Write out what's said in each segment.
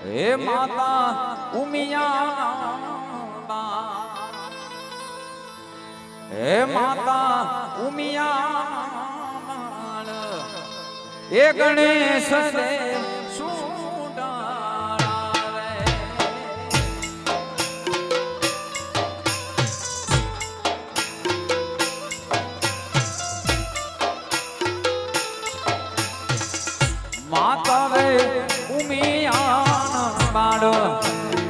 હે માતા ઉમિયા, હે માતા ઉમિયા, એ ગણેશ દેવ માતા રે ઉમિયા બાળ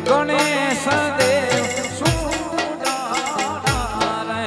ગણેશ દેવ સુડારા રે.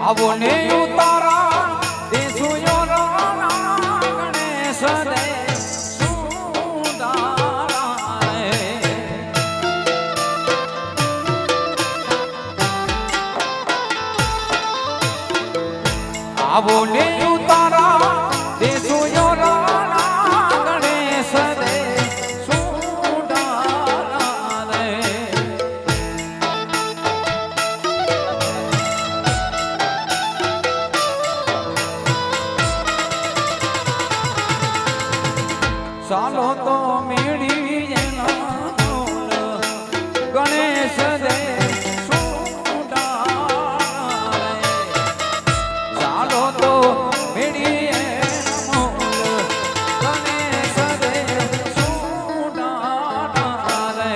આવો ને ઉતારા દેસુયો રાણા ગણેશ દેવ સુડારા રે. આવો ને ઉતારા દેસુયો રાણા ગણેશ દેવ સુડારા રે. ચાલો તો મેળી ગણેશ દેવ સુડારા રે. ચાલો તો મેળી ગણેશ દેવ સુડારા રે.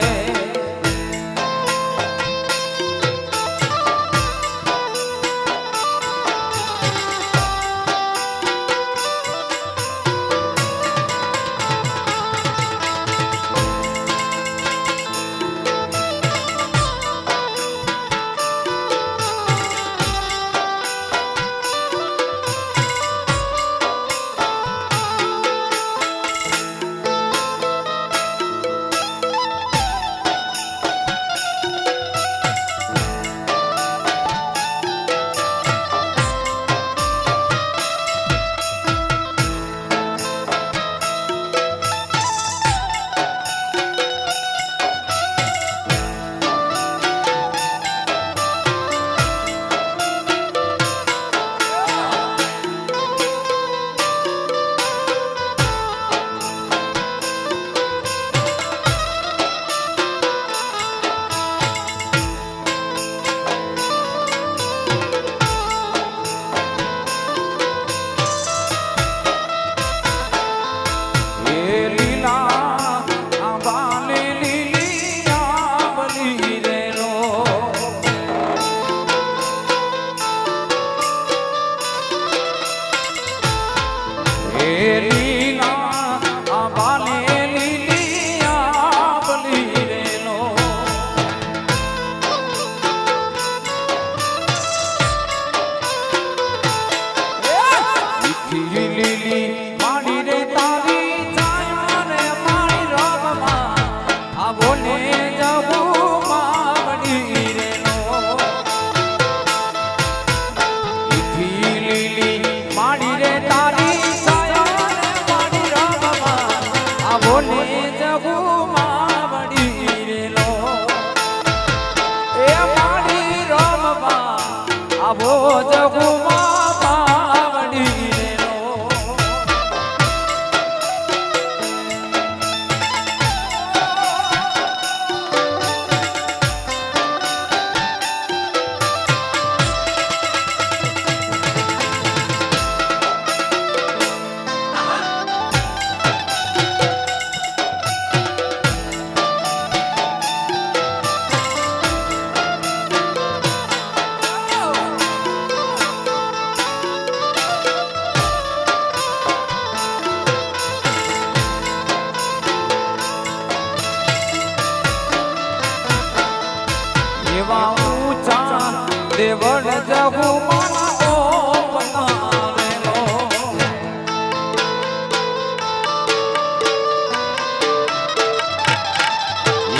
દેવળ જવું મારા પતારેલો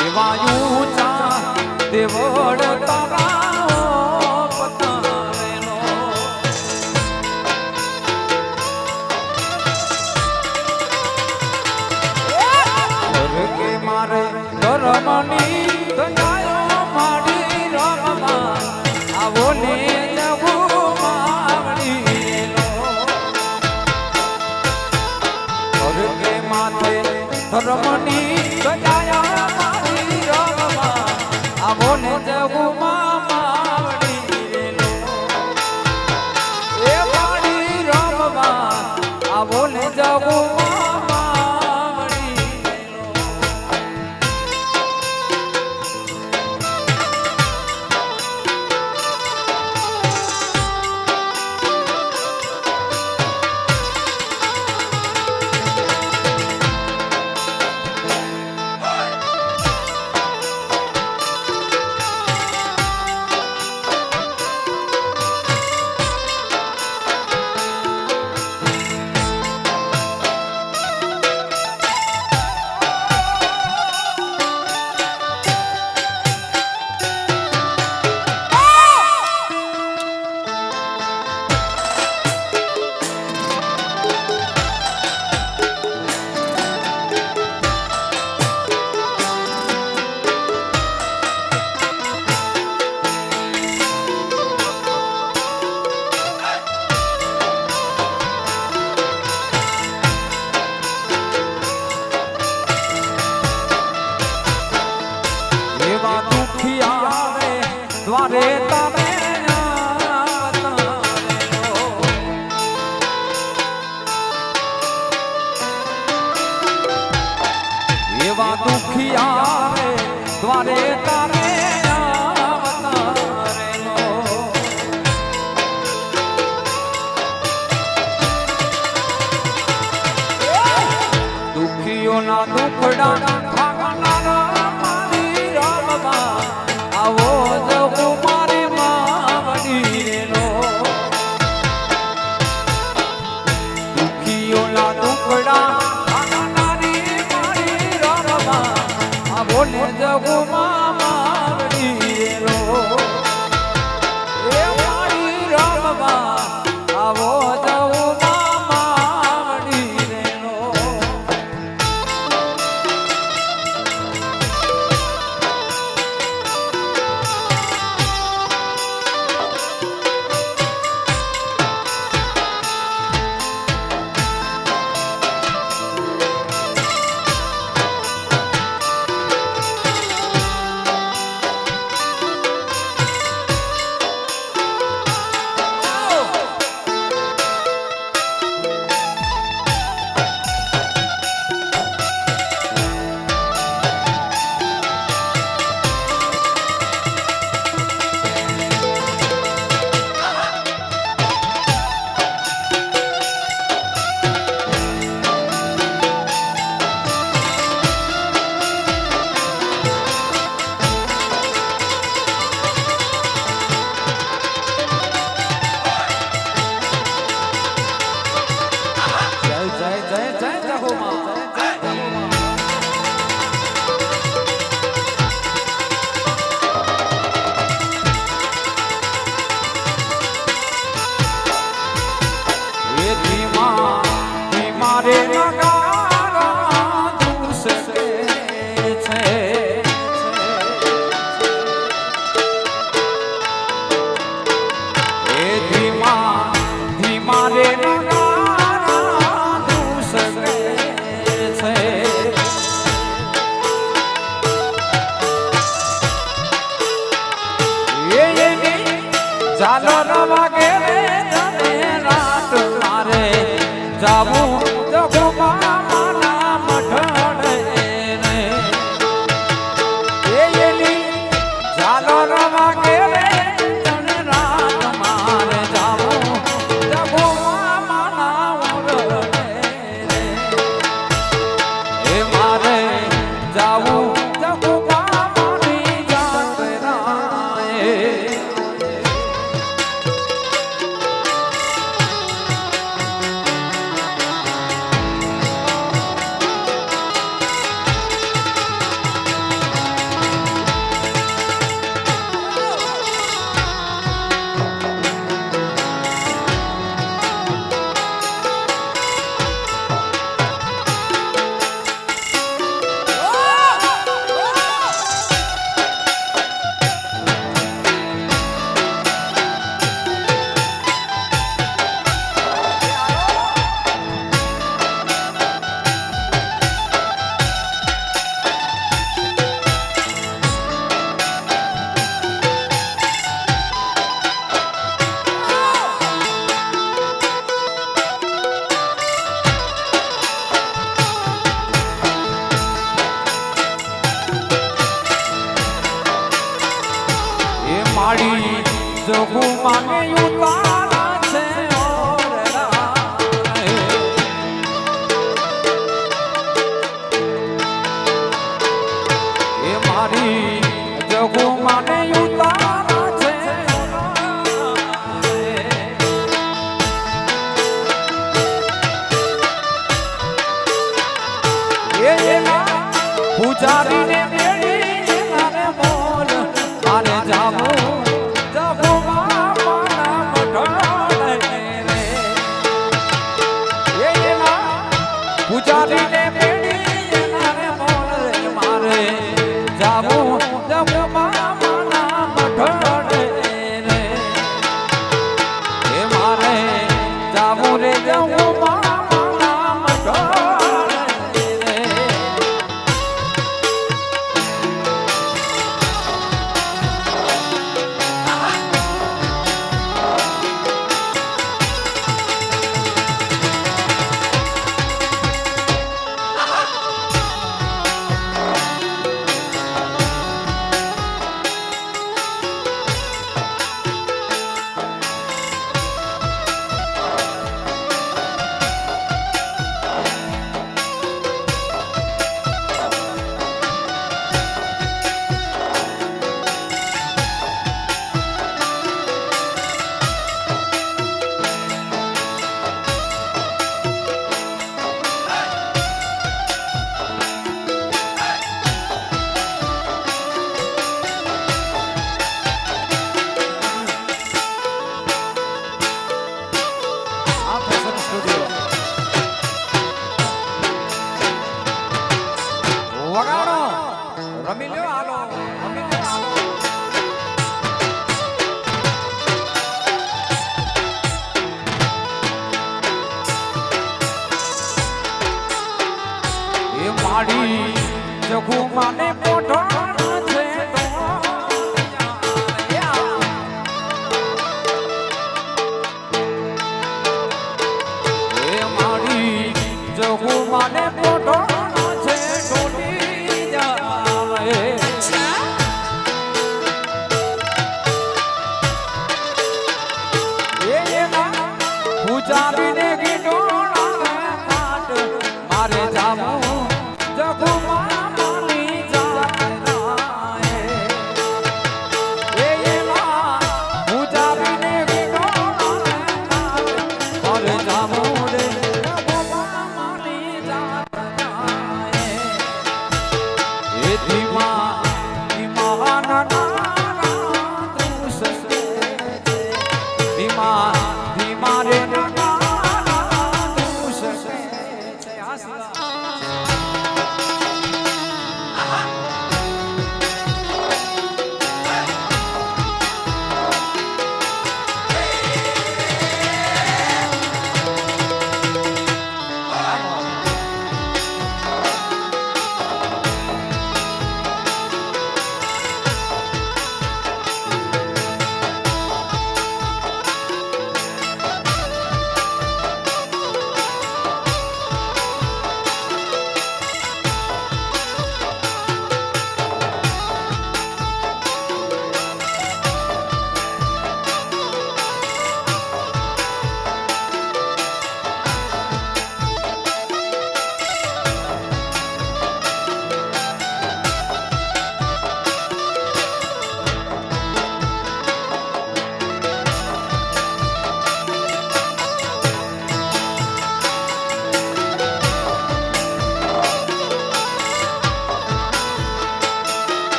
એવા ઊંચા દેવળ તારા પતારેલો કે મારે ધર્મની દયાઓ માડી રમવા આવો ને જવું માવડીનો કે માથે ધર્મની દયા માડી રમવા આવો ને જવું માવડીનો એ માડી રમવા આવો ને જવું દ્વારે તમે એવા દુખિયા રે દ્વારે તારે દુખિયોના દુખડા ભાગનારા મારી રમવા આવો જવું મારે માવડીનો દુખીઓના દુખડા ભાગનારી મારી રમવા આવો ને જવું માવડીનો એ મારી રમવા આવો જવું માવડીનો મારે નગારા દુસકે છે એ ધીમા ધીમા રે નગારા દુસકે છે એની ચાલો રવાગે રે રાત મારે જાવું જોગું માને ઉતારા છે ઓરડા એ મારી જોગું માને ઉતારા છે પૂજારીને મેળી મારે બોલ મારે જાવું પૂજારીને મેળી મારે બોલ મારે જાવું માના મઠડે રે એ મારે જાવું રે જવું માના મઠડે રે જગું માને પોઢાણા છે એ મારી જગું માને પોઢાણા છે ઢોલી જાય એના પૂજારીને ગીડોળા કાટ મારે જાવું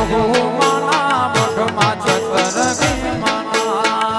જહુ માના મઠમાં છત્ર ગઈ માના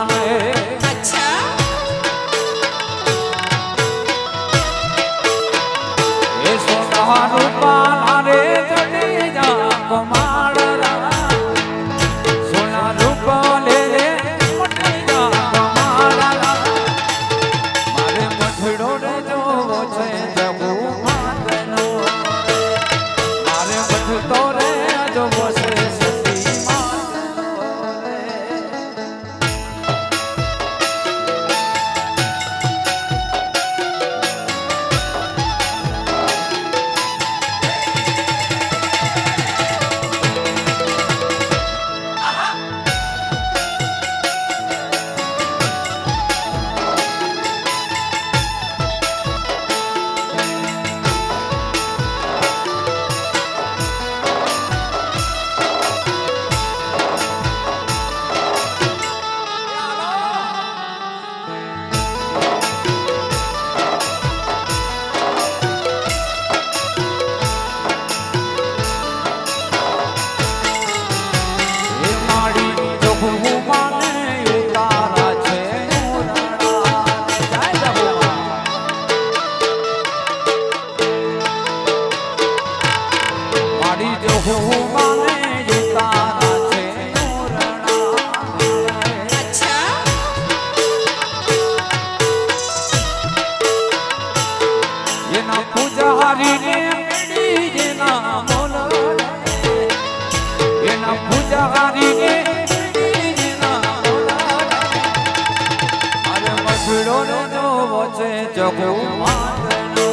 છે જગો માતનો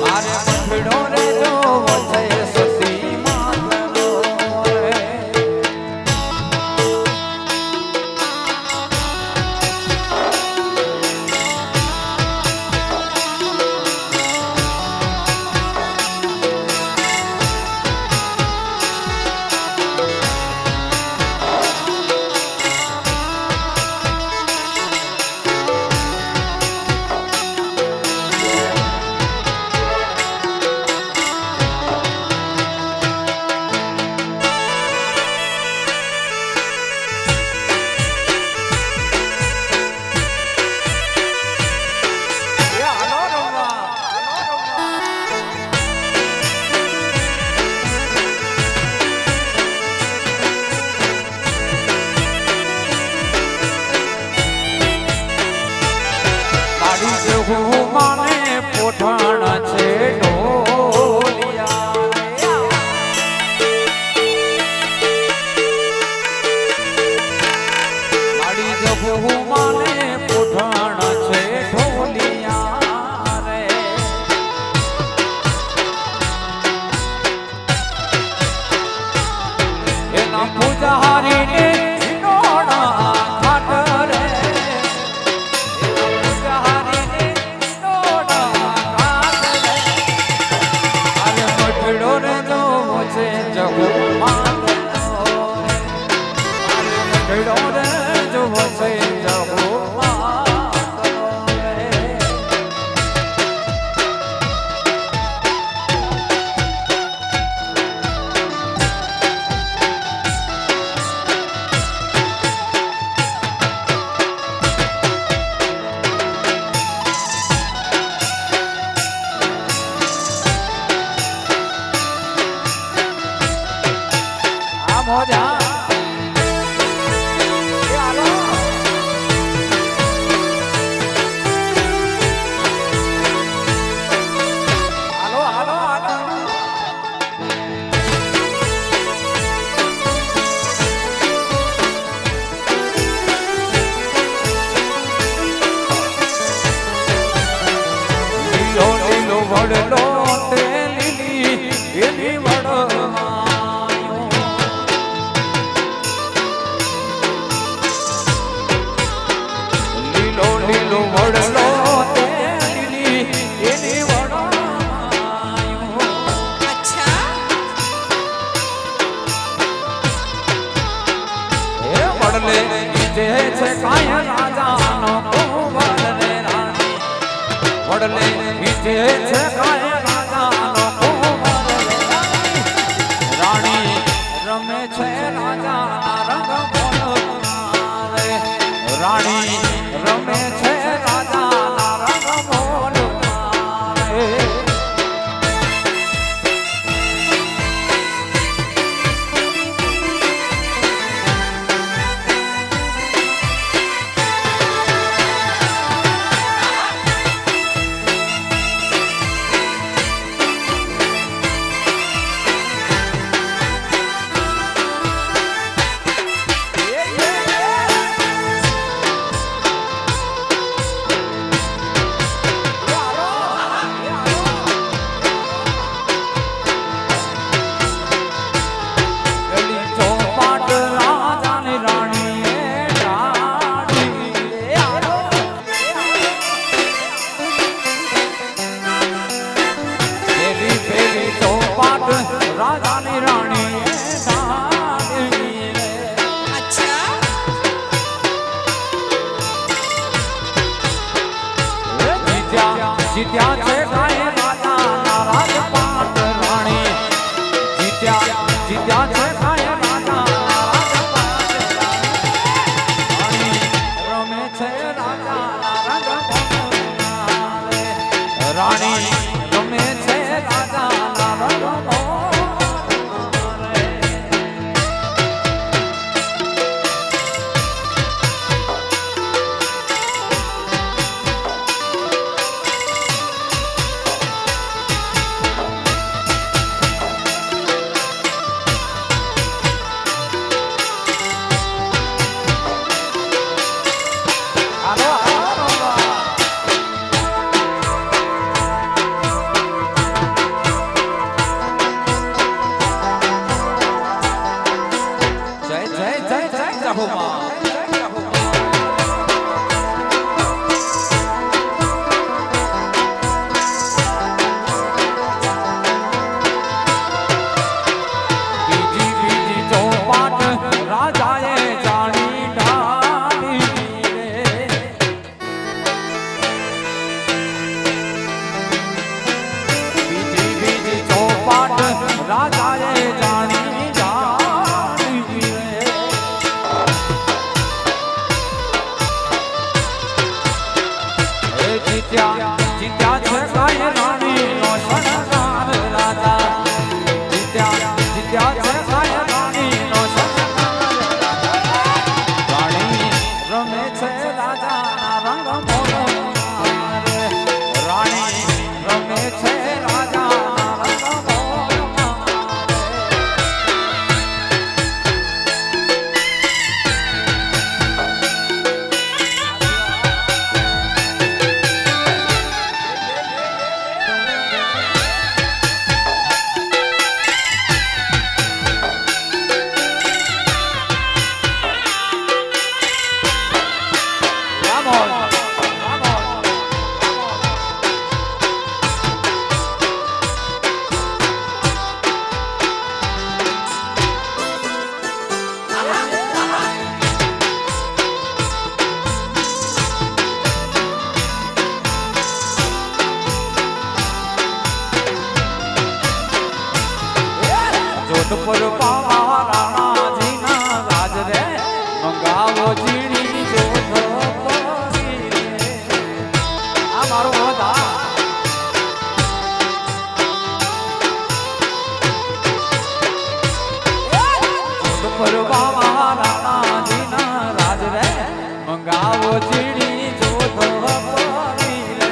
મારે મઠડો રે જોવો છે સતી માતનો માને પોઠાણા છે ઢોલિયા માડી જગુ માને પોઠાણા છે ઢોલિયા રે એના પૂજારી ને મોજા વડલો તે લીલી એની વડમાં લીલો લીલો વડલો તે લીલી એની વડમાં અચ્છા એ વડલે જે છે કાય રાજાનો કુંવર રે રાણી વડલે જે છે કાય રાજાનો કુંવર રાણી રમે છે રાજાના રંગ રે રાણી રમે છે રાજાના રંગ રે રાજાની રાણી અચ્છા જીત્યા છે કાય રાજાના રાજપાટ રાણી જીત્યા છે કાય રાજાના રાજપાટ રાણી રમે છે રાજાના રંગ રાણી રમે છે રાજાના રંગ રાજાના રંગ મોરલા રે રાણી રમે છે રાજાના રંગ મોરલા જોધપુર પાવા રાણાજીના રાજ રે મંગાવો જીણી જોધપુરી રે આ મારો બધા જોધપુર પાવા રાણાજીના રાજ રે મંગાવો જીણી જોધપુરી રે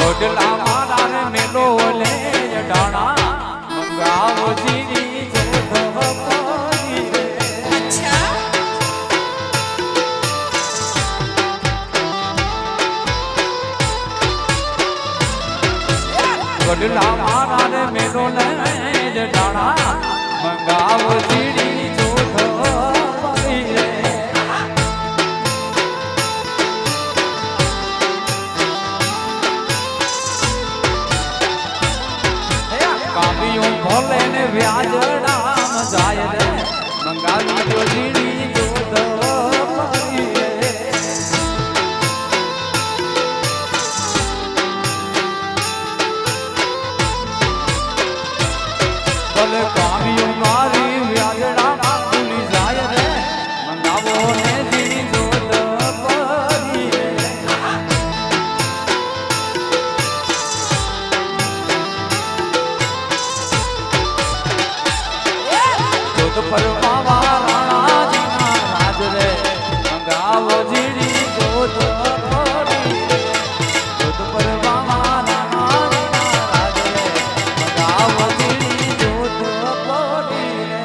ઓડલા મારા રે મેલો લે ડાણા મંગાવો જીની જોધપુરી રે અચ્છા ઓડલા મારા રે મેલો લે ડાણા મંગાવો જીની જોધપુરી રે કાવ્યો ભોલે ને વ્યાજડામ જાય રે મંગાવી જો જીણી જોધપુરી રે ભલે કાવ્યો મારી વ્યાજડામ ભૂલી જાય રે મંગાવો ને જીણી જોધપુરી રે જોધપુર પાવા રાણાજીના રાજ રે મંગાવો જીણી જોધપુરી રે જોધપુર પાવા રાણાજીના રાજ રે મંગાવો જીણી જોધપુરી રે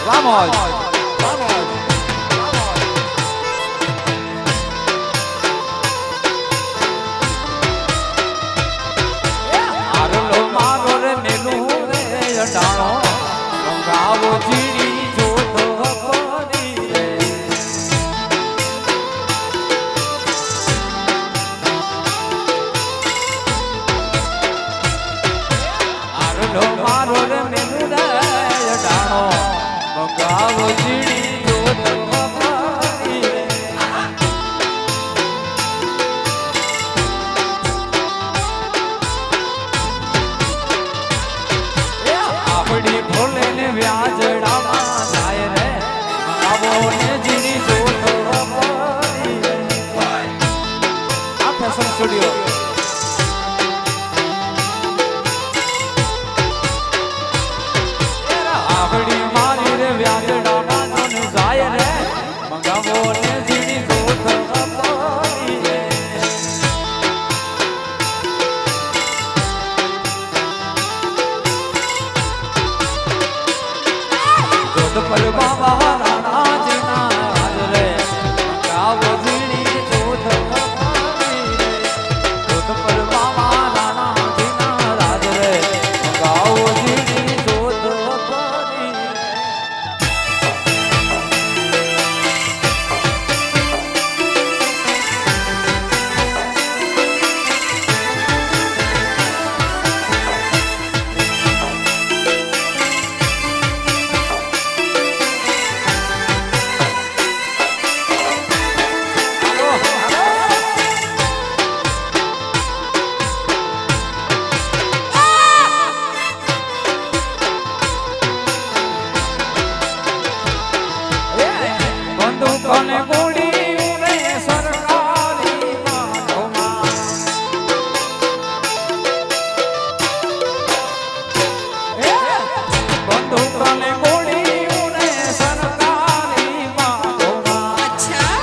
Vamos. આરલો મારો રે મેલું રે અટાણો મંગાવો જીણી જોધપુરી રે આરલો મારો રે મેલું રે અટાણો મંગાવો જીણી જોધપુરી રે આપડી ભોલે ને વ્યાજડામાં જાય રે મંગાવો ને જીણી જોધપુરી રે આ ફેશન સ્ટુડિયો આપડી મારી રે વ્યાજડામાં જાય રે મંગાવો ને જીણી જોધપુરી રે જોધપુર બાબા રાણાજીના રાજ રે મંગાવો જીણી જોધપુરી રે જોધપુર બાબા રાણાજીના રાજ રે મંગાવો જીણી જોધપુરી રે કને ગોળી રે સરકારી બાગોમાં બંદૂક કને ગોળી રે સરકારી બાગોમાં અચ્છા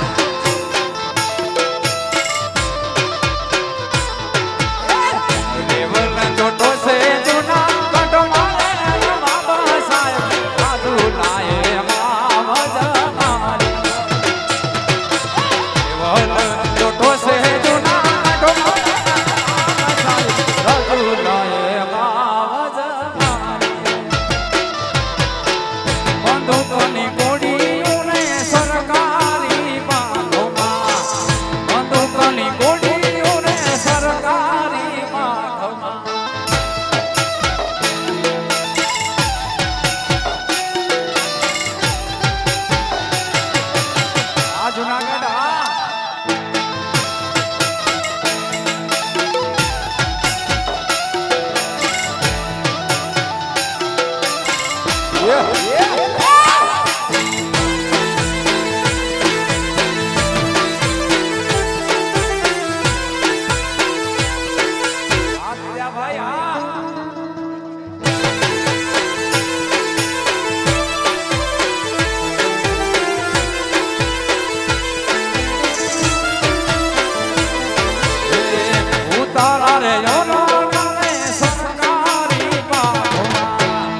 લેવલ જોટો છે જૂના કટો મારે બાબા સાહેબ સાધુ લાયે માવજ મારી લેવલ જોટો છે જૂના કટો મારે બાબા સાહેબ સાધુ લાયે માવજ મારી બંદૂકની ગોળીઓ ને સરકારી બાગોમાં બંદૂકની ગોળીઓ ને સરકારી બાગોમાં આ જુનાગઢ આ ભાઈ આ ઉતારા રે યોનો રે સરકારી બાગોમાં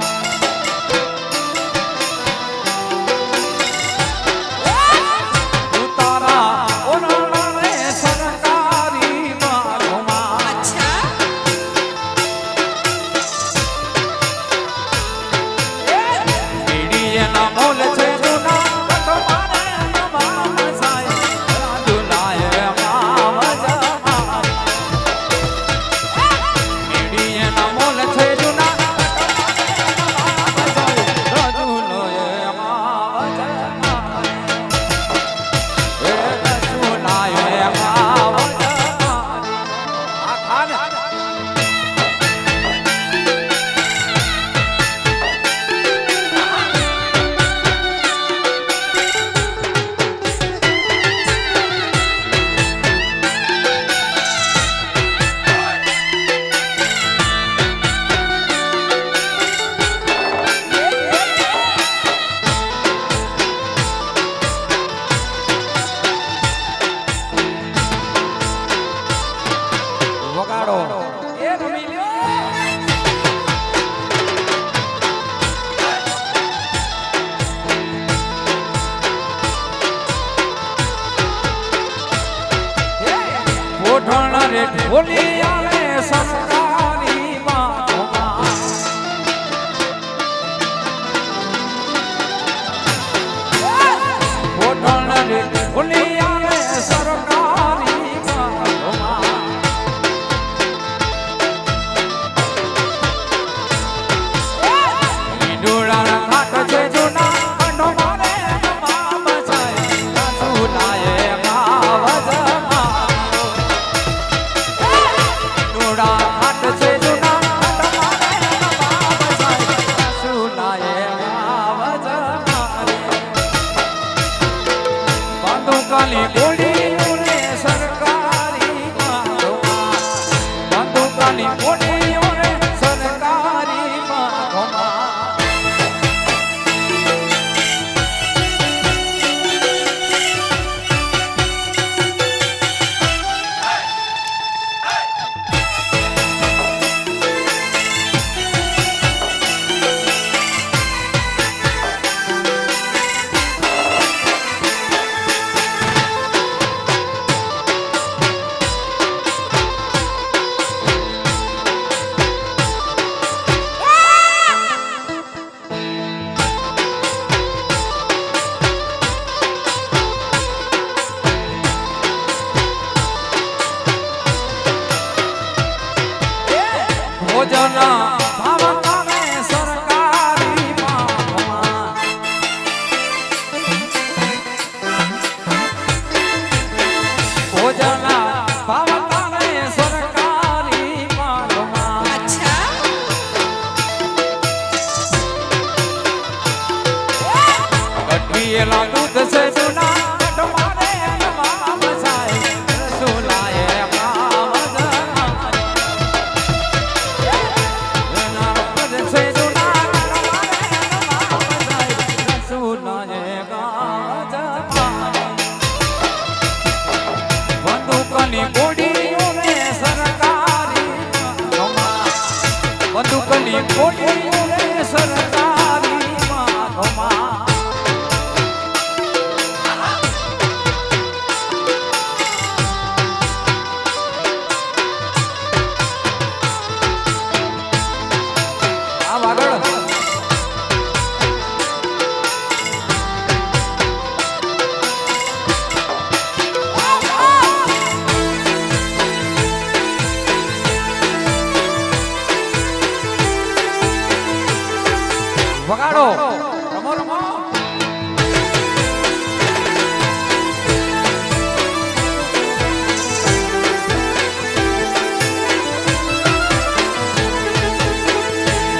ઉતારા ઓનો રે સરકારી બાગોમાં અચ્છા મીડિયાના મોલ છે જૂના કટો મારે બાબા સાહેબ સાધુ લાયે માવજ મારી મીડિયાના મોલ છે જૂના કટો મારે બાબા સાહેબ સાધુ લાયે માવજ મારી સાધુ લાયે માવજ મારી આ ખાને વગાડો એ રમી લ્યો ઓઠણ રે ઢોલી આવે સરકારી બાગોમાં ઓઠણ રે ઢોલી આવે સરકારી બાગોમાં ઈડોળાના ઘાટ છે જૂના કંડો મારે બાબા સાહેબ સાધુ લાયે માવજ મારો ઈડોળા ઘાટ છે જૂના કંડો મારે બાબા સાહેબ સાધુ લાયે માવજ મારે બંદૂકની ગોળીઓ રે સરકારી બાગોમાં બંદૂકની ગોળીઓ રે સરકારી બાગોમાં ખોટી રે સરકારી માગમાં આ વાગડ વગાડો રમો રમો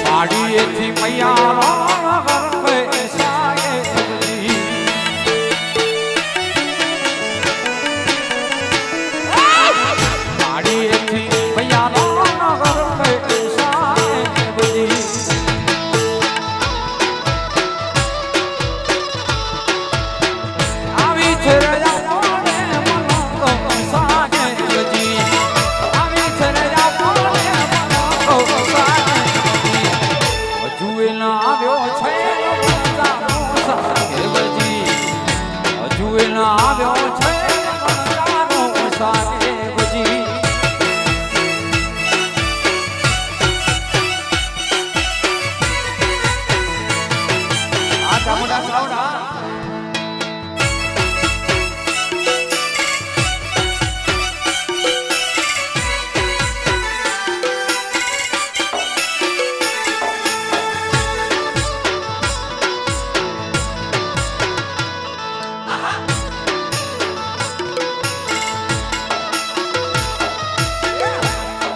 પાડીએથી મૈયા ગરબે સાહેબજી પાડીએથી મૈયા ગરબે સાહેબજી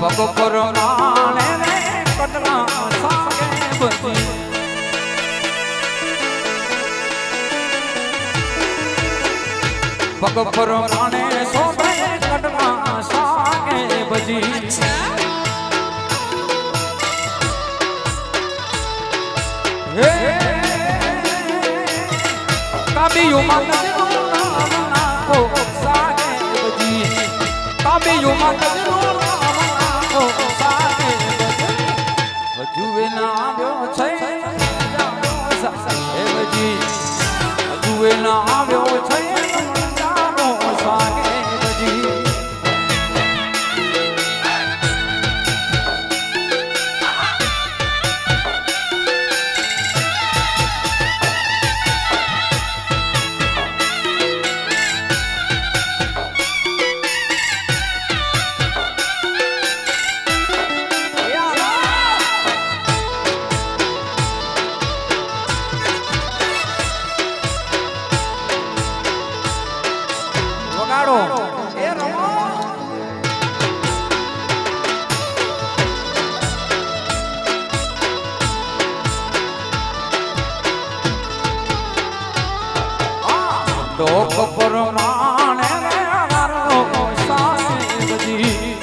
પગ પર માણે રે કટલા સાહેબજી પગ પર માણે સોબે કટલા સાહેબજી હે કાબિયો માંગજો નામ કો સાહેબજી કાબિયો માંગજો હજુએ ના આવ્યો છે સાહેબજી હજુએ ના આવ્યો છે સાહેબજી એ રમો ડોક પર માણે રે મારો સાહેબજી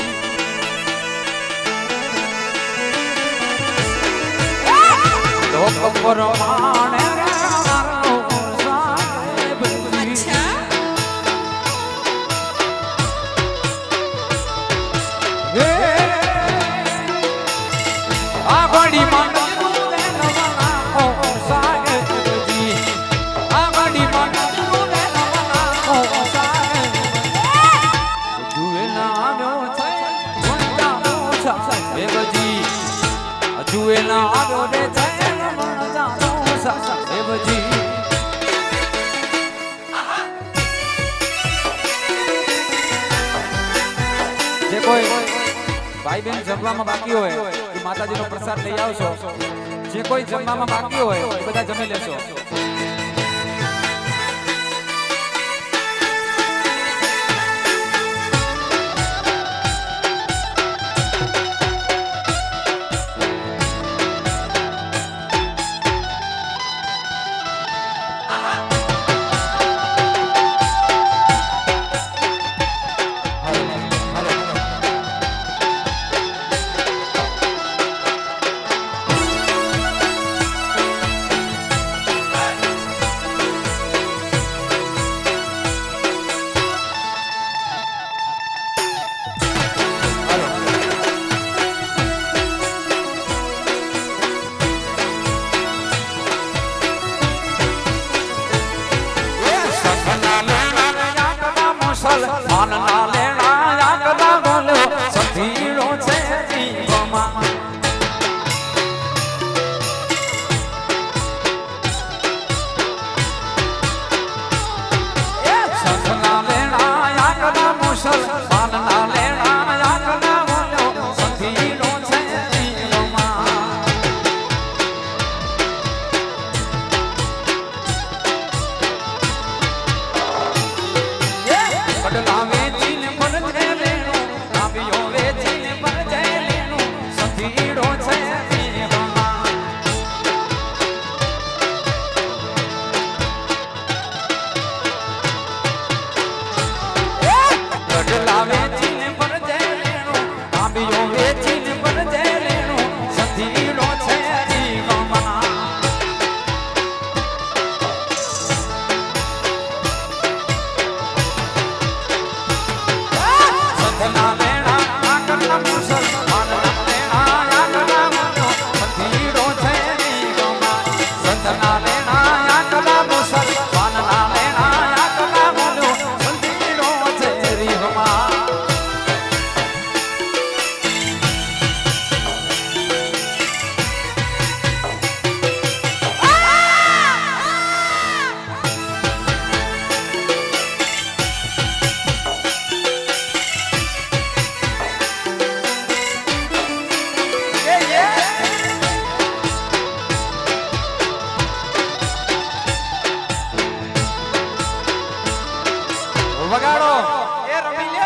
ડોક પર માણે રે મારો સાહેબજી આગળી માંગજો ને નવા સાહેબજી આગળી માંગજો ને નવા સાહેબ હજુએ ના આવ્યો છે વંદાનો સાહેબજી હજુએ ના આવ્યો રે છે વંદાનો સાહેબજી જે કોઈ ભાઈ બહેન જમવામાં બાકી હોય એ માતાજીનો પ્રસાદ લઈ આવશો જે કોઈ જમવામાં બાકી હોય એ બધા જમી લેશો વગાડો એ રમી લે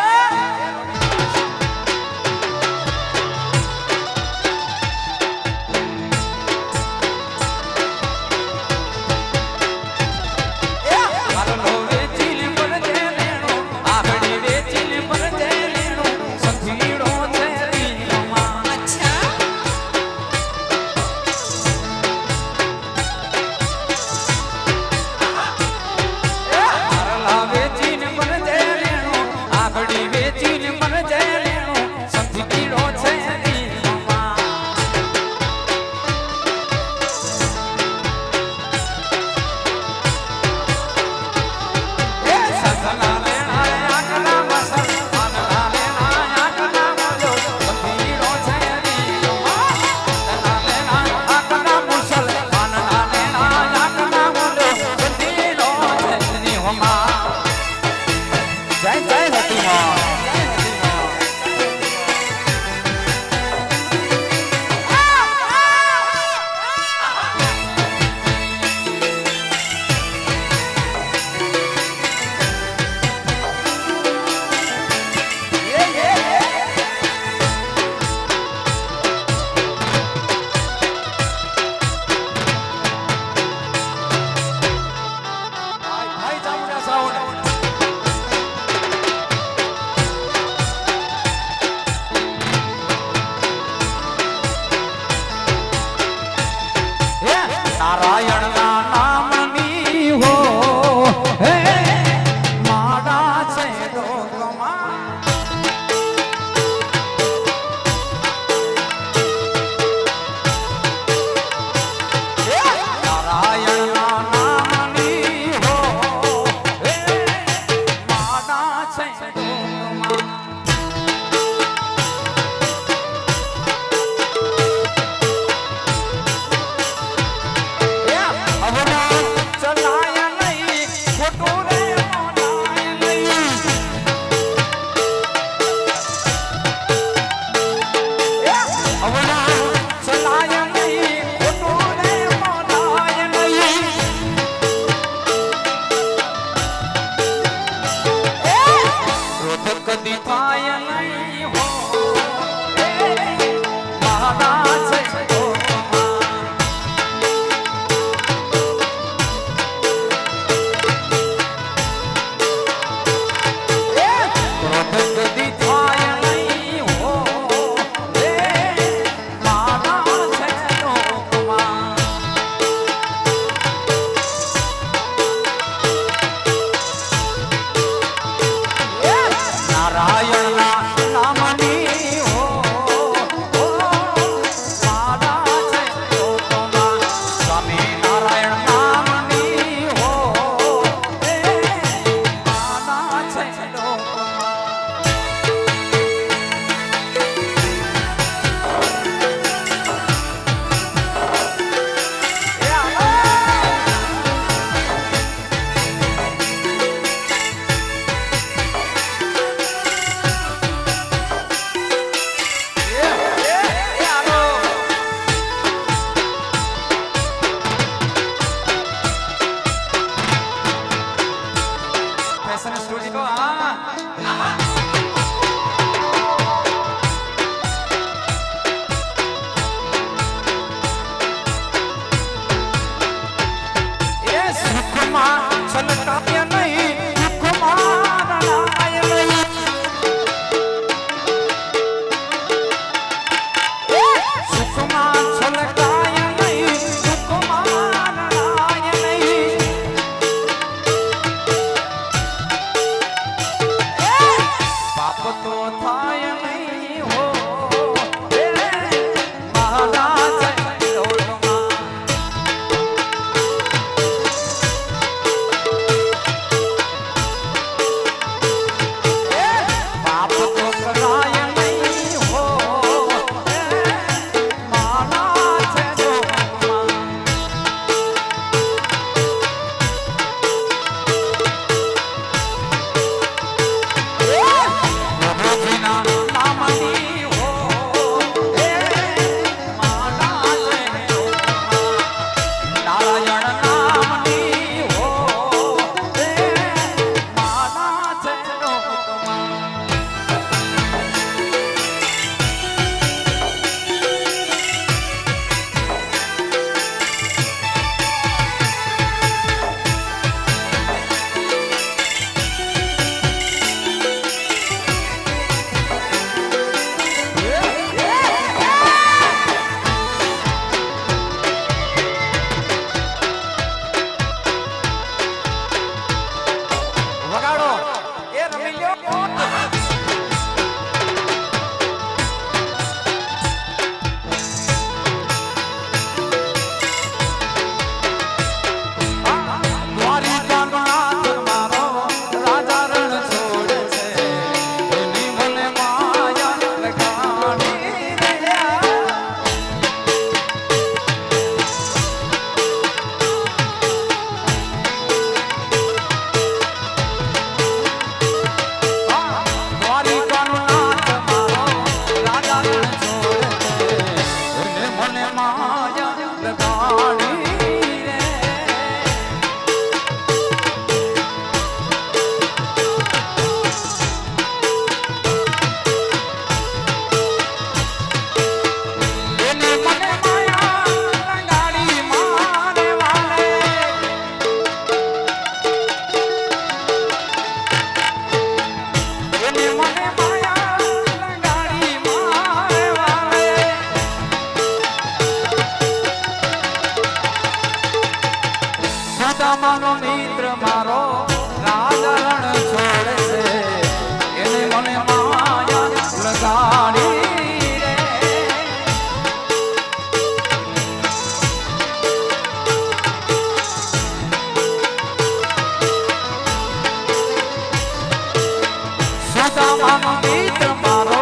સુદામાનો મિત્ર મારો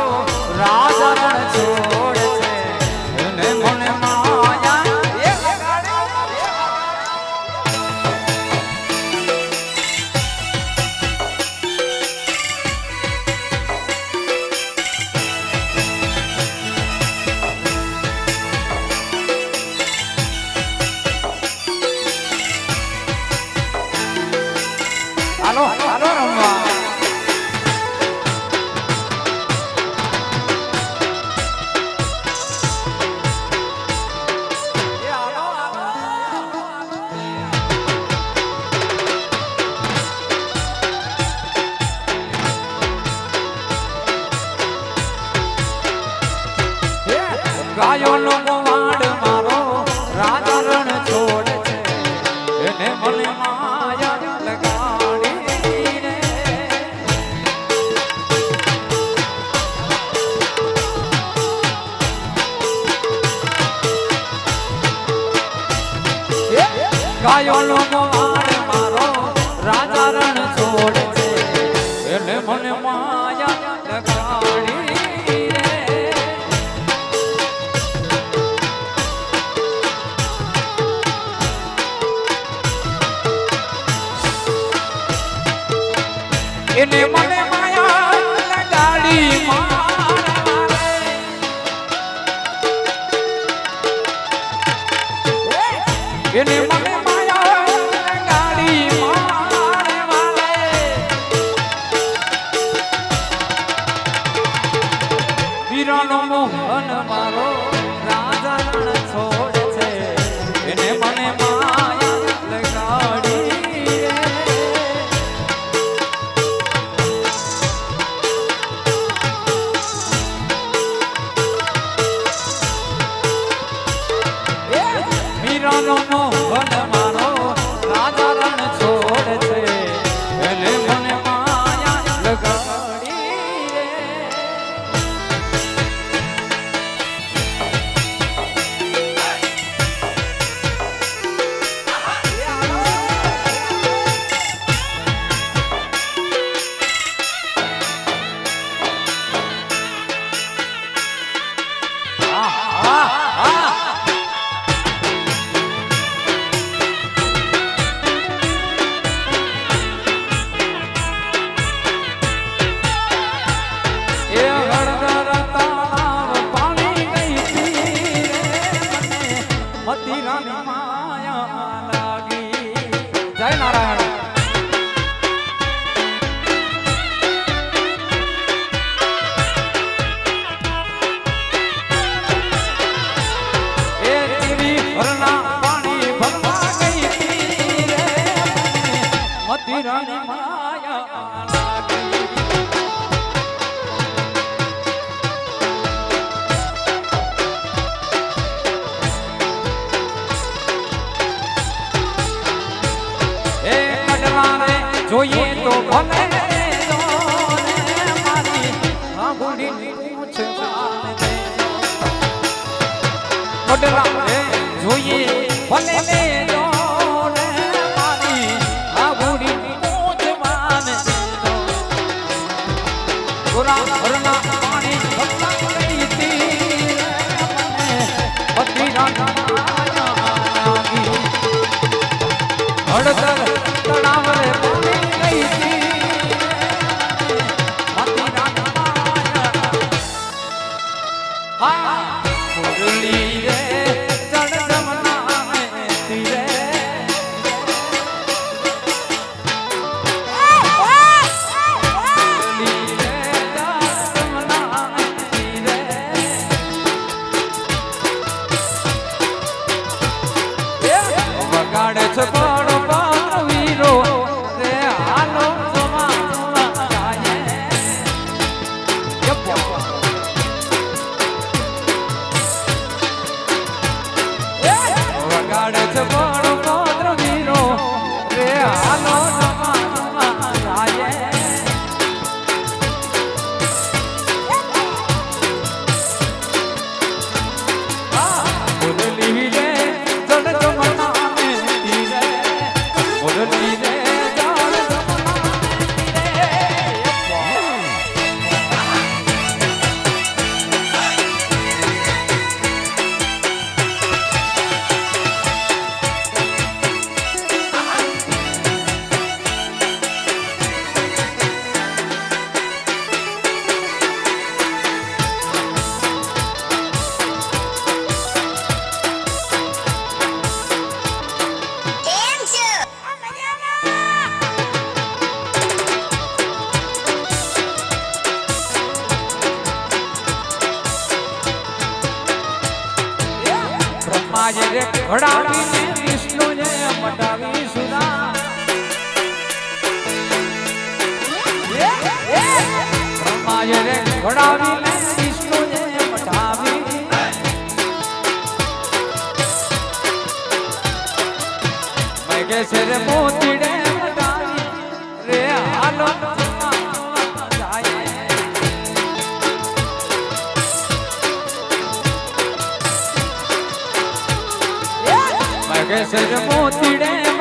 રાજા રણ છોડે છે એને મને માયા હાલો હાલો રમવા ગાયો નો વાડ મારો રાજા રણ છોડે છે એને મને માયા લગાડી રે ગાયો નો વાડ મારો રાજા રણ છોડે છે એને મને માયા લગાડી એને મને માયા લગાડી એને મને માયા લગાડી વીરાનો મોહન મારો રાજા રણ છોડે છે એને મને માયા લગાડી વીરાનો મોહન મારો રાજા રણ છોડે છે એને મને માયા લગાડી મતીરાની માયા લાગી જય નારાયણ એ તેરી હરના પાણી ભરવા ગઈ હતી રે મતીરાની માયા લાગી જોઈએ તો ભલે મારી આંગુડીની પૂછ જાણે જોઈએ ભલે લેજો મારી આંગુડીની પૂછ માને ગોરા હરના પાણી ભરતા ગઈ હતી પતિ રાજા લાગી હળદર તળાવ રે બગાડે છે બ્રહ્માજી રે ઘડાવીને વિષ્ણુને મટાવી સુરા બ્રહ્માજી રે ઘડાવીને વિષ્ણુને મટાવી મેઘે છે રે મોતીડે મટાવી રે હાલો કે સર મોતીડે